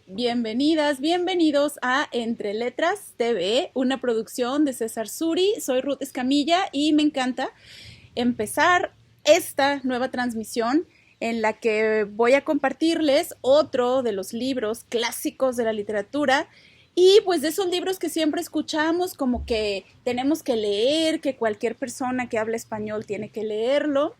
Bienvenidas, bienvenidos a Entre Letras TV, una producción de César Suri. Soy Ruth Escamilla y me encanta empezar esta nueva transmisión en la que voy a compartirles otro de los libros clásicos de la literatura y pues de esos libros que siempre escuchamos como que tenemos que leer, que cualquier persona que habla español tiene que leerlo.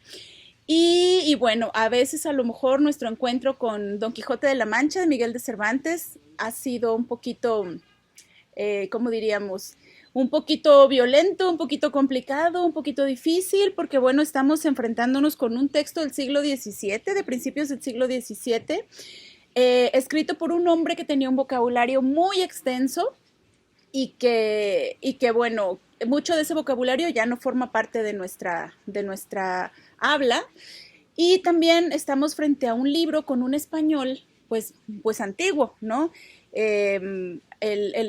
Y bueno, a veces a lo mejor nuestro encuentro con Don Quijote de la Mancha de Miguel de Cervantes ha sido un poquito, ¿cómo diríamos? Un poquito violento, un poquito complicado, un poquito difícil, porque bueno, estamos enfrentándonos con un texto del siglo XVII, de principios del siglo XVII, escrito por un hombre que tenía un vocabulario muy extenso y que bueno, mucho de ese vocabulario ya no forma parte de nuestra habla. Y también estamos frente a un libro con un español, pues antiguo, ¿no? El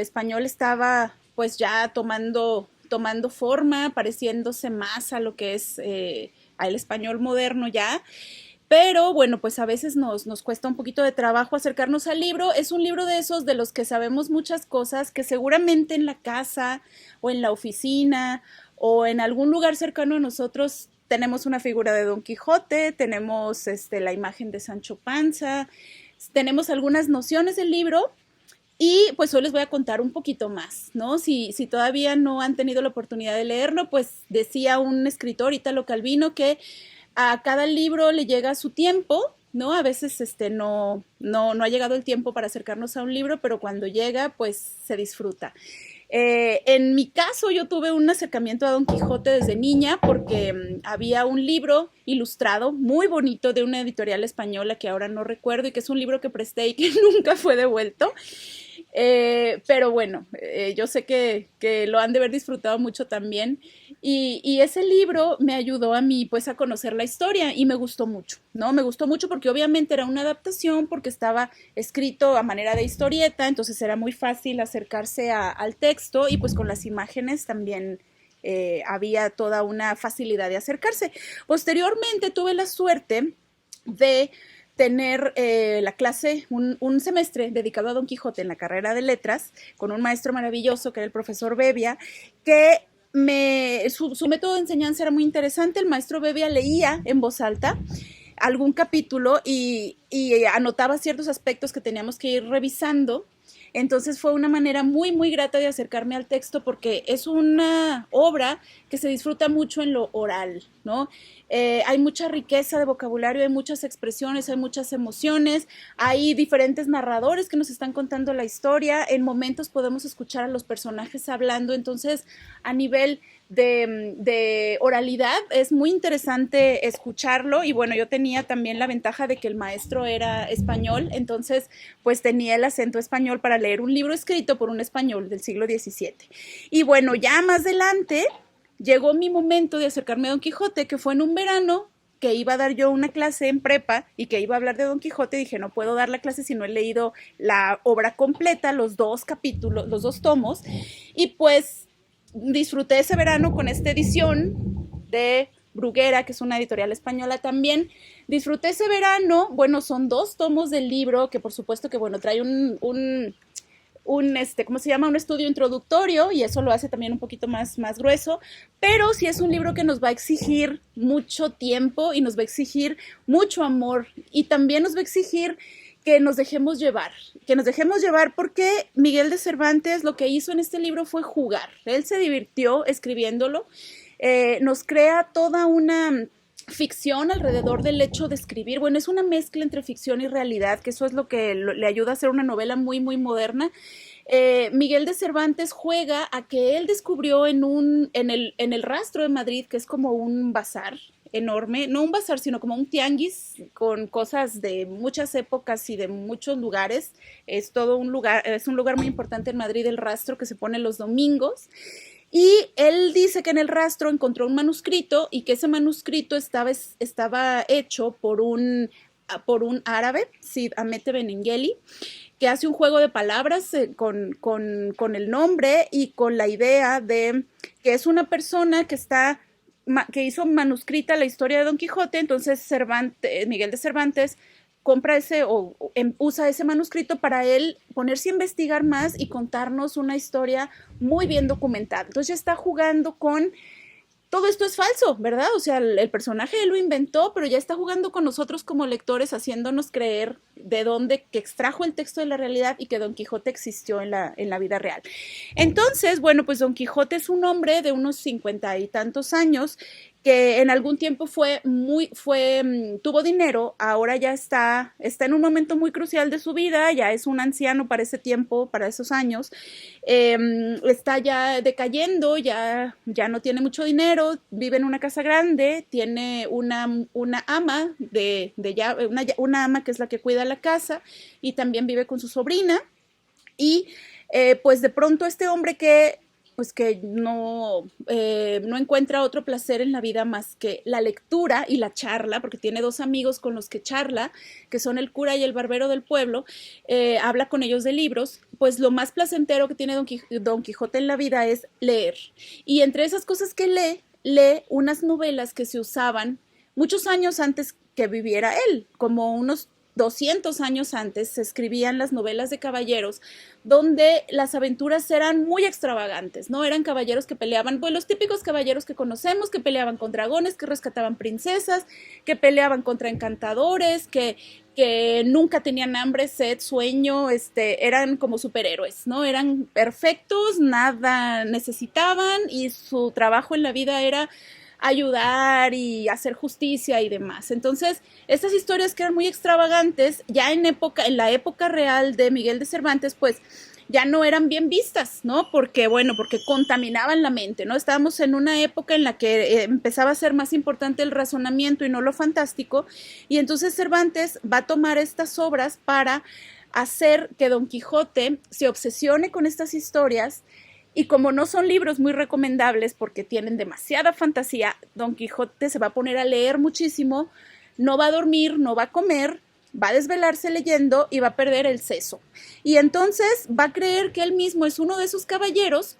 español estaba pues ya tomando forma, pareciéndose más a lo que es al español moderno ya. Pero bueno, pues a veces nos cuesta un poquito de trabajo acercarnos al libro. Es un libro de esos de los que sabemos muchas cosas que seguramente en la casa o en la oficina o en algún lugar cercano a nosotros tenemos una figura de Don Quijote, tenemos la imagen de Sancho Panza, tenemos algunas nociones del libro y pues hoy les voy a contar un poquito más, ¿no? Si todavía no han tenido la oportunidad de leerlo, pues decía un escritor, Italo Calvino, que a cada libro le llega su tiempo, ¿no? A veces no ha llegado el tiempo para acercarnos a un libro, pero cuando llega, pues se disfruta. En mi caso, yo tuve un acercamiento a Don Quijote desde niña porque había un libro ilustrado muy bonito de una editorial española que ahora no recuerdo y que es un libro que presté y que nunca fue devuelto. Pero bueno, yo sé que lo han de haber disfrutado mucho también. Y ese libro me ayudó a mí pues a conocer la historia y me gustó mucho, ¿no? Me gustó mucho porque obviamente era una adaptación, porque estaba escrito a manera de historieta, entonces era muy fácil acercarse al texto y pues con las imágenes también había toda una facilidad de acercarse. Posteriormente tuve la suerte de tener la clase, un semestre dedicado a Don Quijote en la carrera de letras, con un maestro maravilloso que era el profesor Bebia, que su método de enseñanza era muy interesante. El maestro Bebia leía en voz alta algún capítulo y anotaba ciertos aspectos que teníamos que ir revisando. Entonces fue una manera muy, muy grata de acercarme al texto porque es una obra que se disfruta mucho en lo oral, ¿no? Hay mucha riqueza de vocabulario, hay muchas expresiones, hay muchas emociones, hay diferentes narradores que nos están contando la historia, en momentos podemos escuchar a los personajes hablando, entonces a nivel de oralidad es muy interesante escucharlo y bueno, yo tenía también la ventaja de que el maestro era español, entonces pues tenía el acento español para leer un libro escrito por un español del siglo XVII. Y bueno, ya más adelante llegó mi momento de acercarme a Don Quijote, que fue en un verano que iba a dar yo una clase en prepa y que iba a hablar de Don Quijote, dije, no puedo dar la clase si no he leído la obra completa, los dos capítulos, los dos tomos, y pues disfruté ese verano con esta edición de Bruguera, que es una editorial española también. Disfruté ese verano, bueno, son dos tomos del libro, que por supuesto que, bueno, trae ¿cómo se llama? Un estudio introductorio y eso lo hace también un poquito más grueso, pero sí es un libro que nos va a exigir mucho tiempo y nos va a exigir mucho amor y también nos va a exigir que nos dejemos llevar porque Miguel de Cervantes lo que hizo en este libro fue jugar. Él se divirtió escribiéndolo, nos crea toda una ficción alrededor del hecho de escribir. Bueno, es una mezcla entre ficción y realidad, que eso es lo que le ayuda a hacer una novela muy, muy moderna. Miguel de Cervantes juega a que él descubrió en el Rastro de Madrid, que es como un bazar enorme, no un bazar, sino como un tianguis con cosas de muchas épocas y de muchos lugares. Es todo un lugar, es un lugar muy importante en Madrid, el Rastro, que se pone los domingos. Y él dice que en el Rastro encontró un manuscrito y que ese manuscrito estaba hecho por un árabe, Cid Hamete Benengeli, que hace un juego de palabras con el nombre y con la idea de que es una persona que hizo manuscrita la historia de Don Quijote. Entonces Miguel de Cervantes compra ese usa ese manuscrito para él ponerse a investigar más y contarnos una historia muy bien documentada. Entonces ya está jugando con todo esto es falso, ¿verdad? O sea, el personaje él lo inventó, pero ya está jugando con nosotros como lectores, haciéndonos creer de dónde, que extrajo el texto de la realidad y que Don Quijote existió en la vida real. Entonces, bueno, pues Don Quijote es un hombre de unos 50 y tantos años que en algún tiempo tuvo dinero, ahora ya está en un momento muy crucial de su vida, ya es un anciano para ese tiempo, para esos años, está ya decayendo, ya no tiene mucho dinero, vive en una casa grande, tiene una ama una ama que es la que cuida la casa y también vive con su sobrina y pues de pronto este hombre que no encuentra otro placer en la vida más que la lectura y la charla, porque tiene dos amigos con los que charla, que son el cura y el barbero del pueblo, habla con ellos de libros, pues lo más placentero que tiene Don Quijote en la vida es leer. Y entre esas cosas que lee unas novelas que se usaban muchos años antes que viviera él, como unos 200 años antes se escribían las novelas de caballeros donde las aventuras eran muy extravagantes, ¿no? Eran caballeros que peleaban, pues los típicos caballeros que conocemos, que peleaban con dragones, que rescataban princesas, que peleaban contra encantadores, que nunca tenían hambre, sed, sueño, eran como superhéroes, ¿no? Eran perfectos, nada necesitaban y su trabajo en la vida era ayudar y hacer justicia y demás. Entonces, estas historias que eran muy extravagantes, ya en la época real de Miguel de Cervantes, pues ya no eran bien vistas, ¿no? Porque contaminaban la mente, ¿no? Estábamos en una época en la que empezaba a ser más importante el razonamiento y no lo fantástico, y entonces Cervantes va a tomar estas obras para hacer que Don Quijote se obsesione con estas historias. Y como no son libros muy recomendables porque tienen demasiada fantasía, Don Quijote se va a poner a leer muchísimo, no va a dormir, no va a comer, va a desvelarse leyendo y va a perder el seso. Y entonces va a creer que él mismo es uno de esos caballeros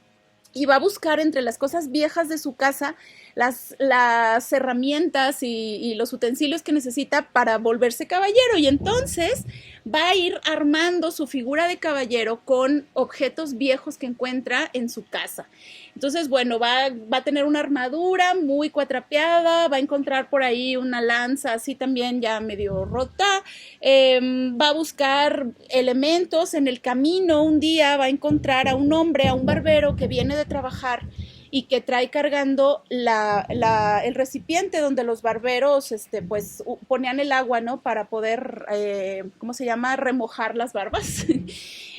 y va a buscar entre las cosas viejas de su casa las herramientas y los utensilios que necesita para volverse caballero, y entonces va a ir armando su figura de caballero con objetos viejos que encuentra en su casa. Entonces, bueno, va a tener una armadura muy cuatrapeada, va a encontrar por ahí una lanza así también ya medio rota, va a buscar elementos en el camino. Un día va a encontrar a un hombre, a un barbero que viene de trabajar y que trae cargando el recipiente donde los barberos pues ponían el agua, ¿no? Para poder, ¿cómo se llama? Remojar las barbas.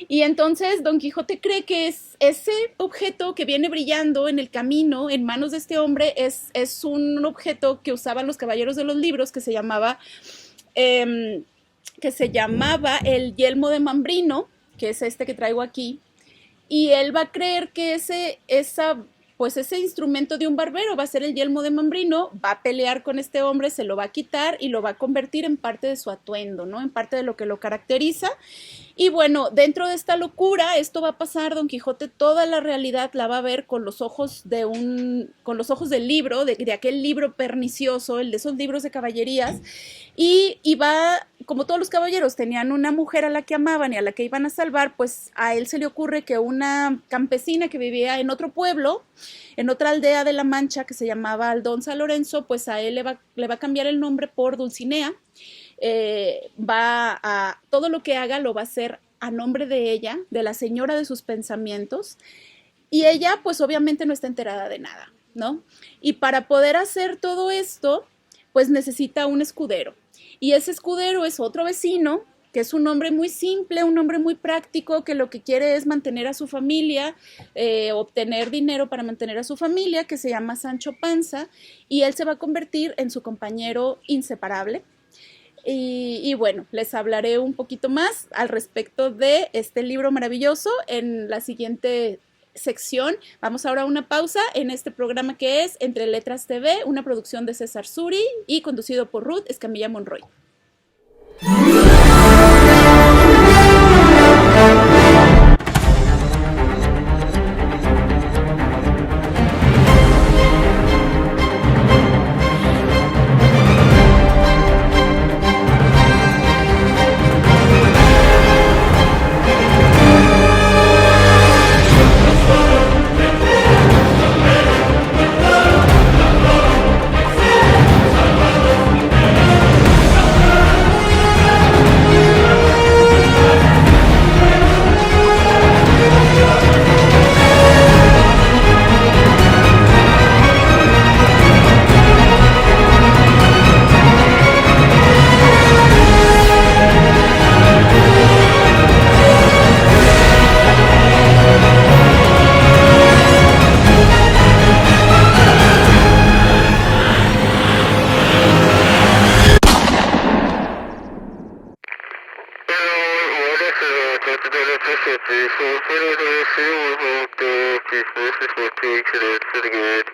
Y entonces Don Quijote cree que es ese objeto que viene brillando en el camino en manos de este hombre es un objeto que usaban los caballeros de los libros que se llamaba el yelmo de Mambrino, que es este que traigo aquí, y él va a creer que ese instrumento de un barbero va a ser el yelmo de Mambrino, va a pelear con este hombre, se lo va a quitar y lo va a convertir en parte de su atuendo, ¿no? En parte de lo que lo caracteriza. Y bueno, dentro de esta locura, esto va a pasar, Don Quijote toda la realidad la va a ver con los ojos del libro, de aquel libro pernicioso, el de esos libros de caballerías, y va, como todos los caballeros tenían una mujer a la que amaban y a la que iban a salvar, pues a él se le ocurre que una campesina que vivía en otro pueblo, en otra aldea de La Mancha que se llamaba Aldonza Lorenzo, pues a él le va a cambiar el nombre por Dulcinea. Todo lo que haga lo va a hacer a nombre de ella, de la señora de sus pensamientos, y ella pues obviamente no está enterada de nada, ¿no? Y para poder hacer todo esto, pues necesita un escudero, y ese escudero es otro vecino, que es un hombre muy simple, un hombre muy práctico, que lo que quiere es mantener a su familia, obtener dinero para mantener a su familia, que se llama Sancho Panza, y él se va a convertir en su compañero inseparable. Y bueno, les hablaré un poquito más al respecto de este libro maravilloso en la siguiente sección. Vamos ahora a una pausa en este programa que es Entre Letras TV, una producción de César Suri y conducido por Ruth Escamilla Monroy. actually, it's pretty good.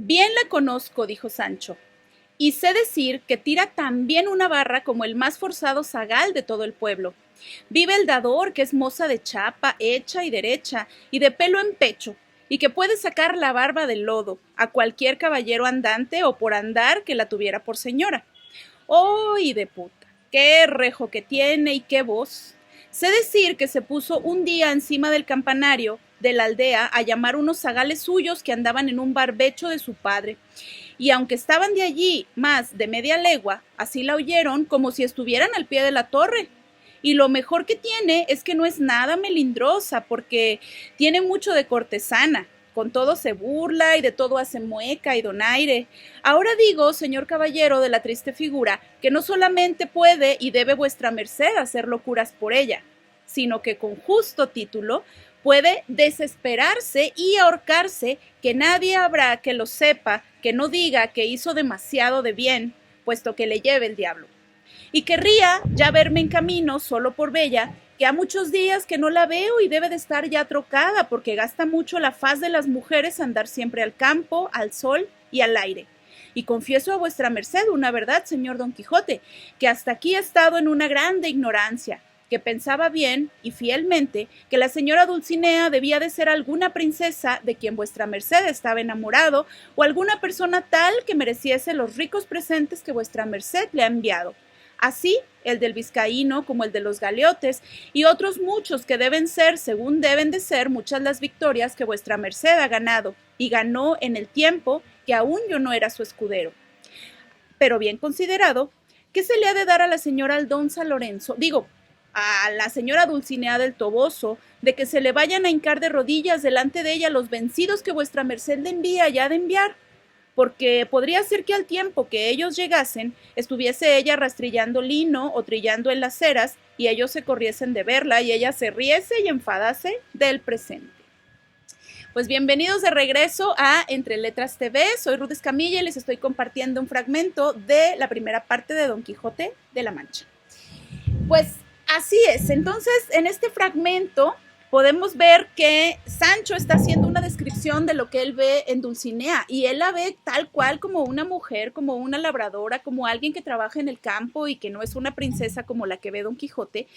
Bien la conozco, dijo Sancho, y sé decir que tira tan bien una barra como el más forzado zagal de todo el pueblo. Vive el dador, que es moza de chapa, hecha y derecha, y de pelo en pecho, y que puede sacar la barba del lodo a cualquier caballero andante o por andar que la tuviera por señora. ¡Oh, y de puta! ¡Qué rejo que tiene y qué voz! Sé decir que se puso un día encima del campanario de la aldea a llamar unos zagales suyos que andaban en un barbecho de su padre, y aunque estaban de allí más de media legua, así la oyeron como si estuvieran al pie de la torre. Y lo mejor que tiene es que no es nada melindrosa, porque tiene mucho de cortesana, con todo se burla y de todo hace mueca y donaire. Ahora digo, señor caballero de la triste figura, que no solamente puede y debe vuestra merced hacer locuras por ella, sino que con justo título puede desesperarse y ahorcarse, que nadie habrá que lo sepa, que no diga que hizo demasiado de bien, puesto que le lleve el diablo. Y querría ya verme en camino solo por Bella, que ha muchos días que no la veo y debe de estar ya trocada, porque gasta mucho la faz de las mujeres andar siempre al campo, al sol y al aire. Y confieso a vuestra merced una verdad, señor Don Quijote, que hasta aquí he estado en una grande ignorancia, que pensaba bien y fielmente que la señora Dulcinea debía de ser alguna princesa de quien vuestra merced estaba enamorado, o alguna persona tal que mereciese los ricos presentes que vuestra merced le ha enviado. Así el del vizcaíno como el de los galeotes, y otros muchos que deben ser, según deben de ser, muchas las victorias que vuestra merced ha ganado, y ganó en el tiempo que aún yo no era su escudero. Pero bien considerado, ¿qué se le ha de dar a la señora Aldonza Lorenzo? Digo, a la señora Dulcinea del Toboso, de que se le vayan a hincar de rodillas delante de ella los vencidos que vuestra merced le envía y ha de enviar, porque podría ser que al tiempo que ellos llegasen, estuviese ella rastrillando lino o trillando en las ceras, y ellos se corriesen de verla, y ella se riese y enfadase del presente. Pues bienvenidos de regreso a Entre Letras TV, soy Ruth Escamilla y les estoy compartiendo un fragmento de la primera parte de Don Quijote de la Mancha. Pues así es, entonces en este fragmento podemos ver que Sancho está haciendo una descripción de lo que él ve en Dulcinea, y él la ve tal cual como una mujer, como una labradora, como alguien que trabaja en el campo y que no es una princesa como la que ve Don Quijote.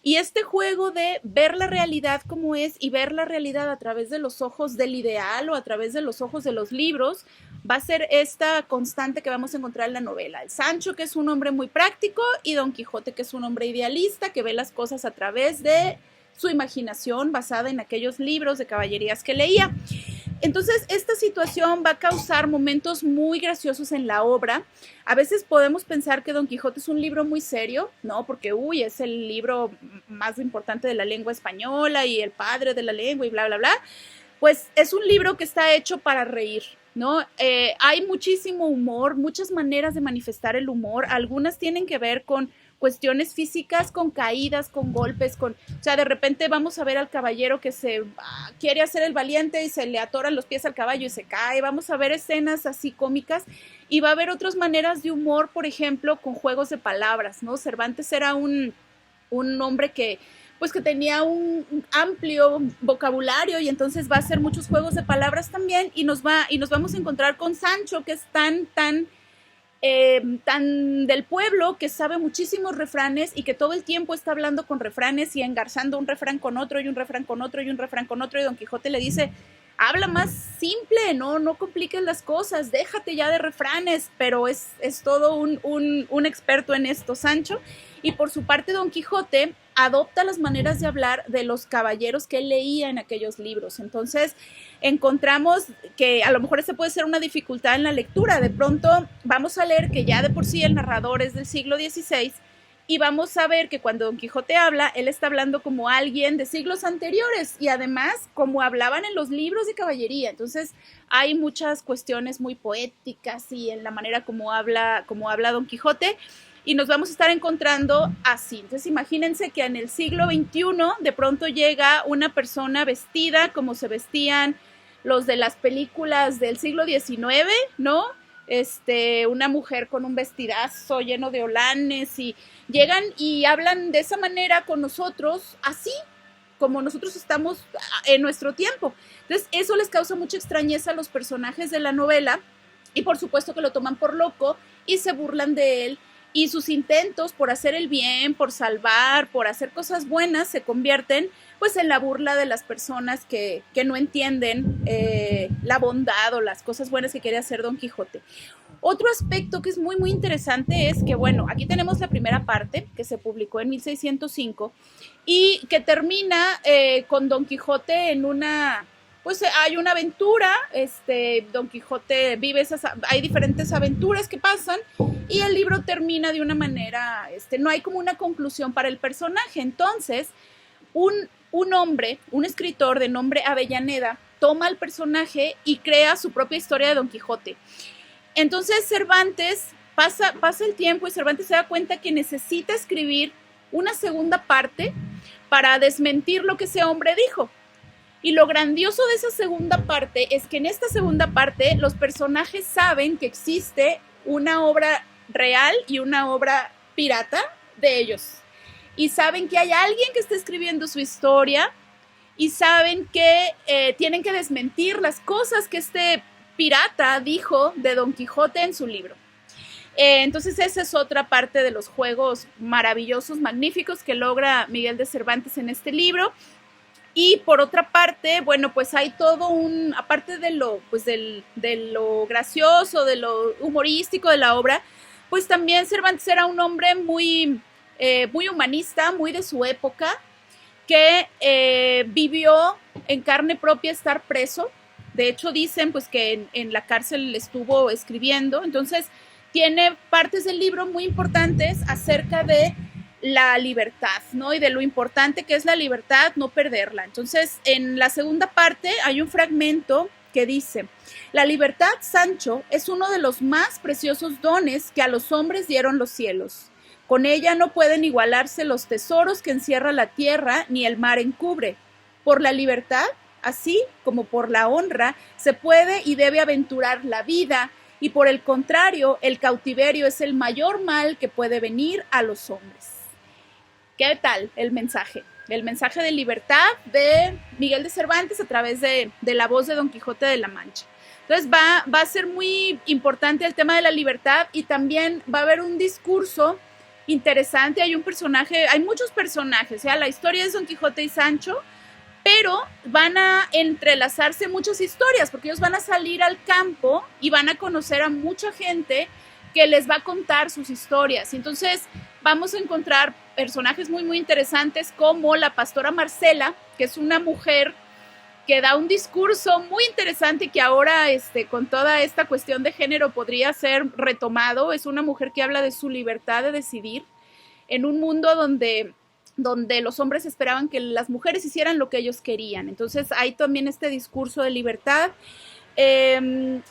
Y este juego de ver la realidad como es y ver la realidad a través de los ojos del ideal o a través de los ojos de los libros va a ser esta constante que vamos a encontrar en la novela. El Sancho, que es un hombre muy práctico, y Don Quijote, que es un hombre idealista, que ve las cosas a través de su imaginación basada en aquellos libros de caballerías que leía. Entonces, esta situación va a causar momentos muy graciosos en la obra. A veces podemos pensar que Don Quijote es un libro muy serio, ¿no? Porque, es el libro más importante de la lengua española y el padre de la lengua y bla, bla, bla. Pues es un libro que está hecho para reír, ¿no? Hay muchísimo humor, muchas maneras de manifestar el humor. Algunas tienen que ver con cuestiones físicas, con caídas, con golpes, o sea, de repente vamos a ver al caballero que se quiere hacer el valiente y se le atoran los pies al caballo y se cae. Vamos a ver escenas así cómicas, y va a haber otras maneras de humor, por ejemplo, con juegos de palabras, ¿no? Cervantes era un hombre que tenía un amplio vocabulario, y entonces va a hacer muchos juegos de palabras también, y nos vamos a encontrar con Sancho, que es tan del pueblo, que sabe muchísimos refranes y que todo el tiempo está hablando con refranes y engarzando un refrán con otro y un refrán con otro y un refrán con otro, y Don Quijote le dice: habla más simple, no compliques las cosas, déjate ya de refranes, pero es todo un experto en esto, Sancho. Y por su parte, Don Quijote adopta las maneras de hablar de los caballeros que él leía en aquellos libros. Entonces, encontramos que a lo mejor ese puede ser una dificultad en la lectura. De pronto vamos a leer que ya de por sí el narrador es del siglo XVI y vamos a ver que cuando Don Quijote habla, él está hablando como alguien de siglos anteriores y además como hablaban en los libros de caballería. Entonces hay muchas cuestiones muy poéticas y en la manera como habla Don Quijote, y nos vamos a estar encontrando así. Entonces imagínense que en el siglo XXI de pronto llega una persona vestida como se vestían los de las películas del siglo XIX, ¿no? Una mujer con un vestidazo lleno de holanes y llegan y hablan de esa manera con nosotros, así como nosotros estamos en nuestro tiempo. Entonces eso les causa mucha extrañeza a los personajes de la novela y por supuesto que lo toman por loco y se burlan de él, y sus intentos por hacer el bien, por salvar, por hacer cosas buenas se convierten pues en la burla de las personas que no entienden la bondad o las cosas buenas que quiere hacer Don Quijote. Otro aspecto que es muy muy interesante es que, bueno, aquí tenemos la primera parte que se publicó en 1605 y que termina con Don Quijote en una, pues hay una aventura, Don Quijote vive hay diferentes aventuras que pasan y el libro termina de una manera, no hay como una conclusión para el personaje. Entonces, un hombre, un escritor de nombre Avellaneda, toma al personaje y crea su propia historia de Don Quijote. Entonces Cervantes pasa el tiempo y Cervantes se da cuenta que necesita escribir una segunda parte para desmentir lo que ese hombre dijo. Y lo grandioso de esa segunda parte es que en esta segunda parte los personajes saben que existe una obra real y una obra pirata de ellos. Y saben que hay alguien que está escribiendo su historia y saben que tienen que desmentir las cosas que este pirata dijo de Don Quijote en su libro. Entonces esa es otra parte de los juegos maravillosos, magníficos que logra Miguel de Cervantes en este libro. Y por otra parte, bueno, pues hay todo aparte de lo, pues de lo gracioso, de lo humorístico de la obra, pues también Cervantes era un hombre muy humanista, muy de su época, que vivió en carne propia estar preso. De hecho, dicen pues que en la cárcel estuvo escribiendo. Entonces, tiene partes del libro muy importantes acerca de la libertad, ¿no? Y de lo importante que es la libertad, no perderla. Entonces, en la segunda parte hay un fragmento que dice: la libertad, Sancho, es uno de los más preciosos dones que a los hombres dieron los cielos. Con ella no pueden igualarse los tesoros que encierra la tierra ni el mar encubre. Por la libertad, así como por la honra, se puede y debe aventurar la vida, y por el contrario, el cautiverio es el mayor mal que puede venir a los hombres. ¿Qué tal el mensaje? El mensaje de libertad de Miguel de Cervantes a través de la voz de Don Quijote de la Mancha. Entonces va a ser muy importante el tema de la libertad y también va a haber un discurso interesante. Hay muchos personajes, o sea, la historia es Don Quijote y Sancho, pero van a entrelazarse muchas historias porque ellos van a salir al campo y van a conocer a mucha gente que les va a contar sus historias. Entonces vamos a encontrar personajes muy muy interesantes como la pastora Marcela, que es una mujer que da un discurso muy interesante que ahora con toda esta cuestión de género podría ser retomado. Es una mujer que habla de su libertad de decidir en un mundo donde los hombres esperaban que las mujeres hicieran lo que ellos querían. Entonces hay también este discurso de libertad.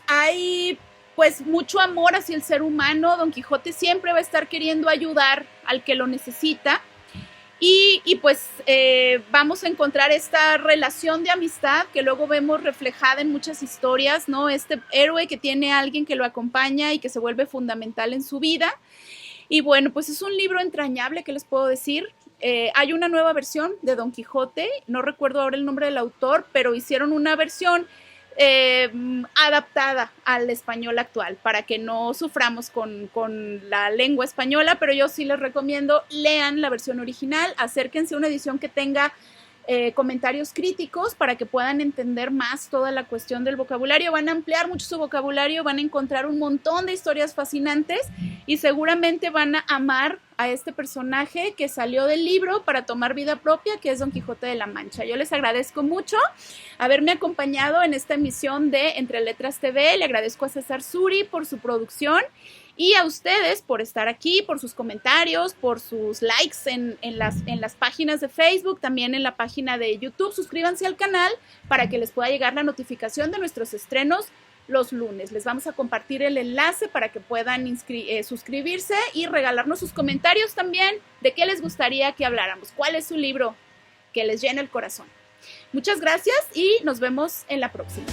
Hay pues mucho amor hacia el ser humano. Don Quijote siempre va a estar queriendo ayudar al que lo necesita. Y pues vamos a encontrar esta relación de amistad que luego vemos reflejada en muchas historias, ¿no? Este héroe que tiene a alguien que lo acompaña y que se vuelve fundamental en su vida. Y bueno, pues es un libro entrañable, ¿qué les puedo decir? Hay una nueva versión de Don Quijote, no recuerdo ahora el nombre del autor, pero hicieron una versión adaptada al español actual para que no suframos con la lengua española, pero yo sí les recomiendo lean la versión original, acérquense a una edición que tenga comentarios críticos para que puedan entender más toda la cuestión del vocabulario. Van a ampliar mucho su vocabulario, van a encontrar un montón de historias fascinantes y seguramente van a amar a este personaje que salió del libro para tomar vida propia, que es Don Quijote de la Mancha. Yo les agradezco mucho haberme acompañado en esta emisión de Entre Letras TV. Le agradezco a César Suri por su producción y a ustedes por estar aquí, por sus comentarios, por sus likes en las páginas de Facebook, también en la página de YouTube. Suscríbanse al canal para que les pueda llegar la notificación de nuestros estrenos los lunes. Les vamos a compartir el enlace para que puedan suscribirse y regalarnos sus comentarios también de qué les gustaría que habláramos, cuál es su libro que les llena el corazón. Muchas gracias y nos vemos en la próxima.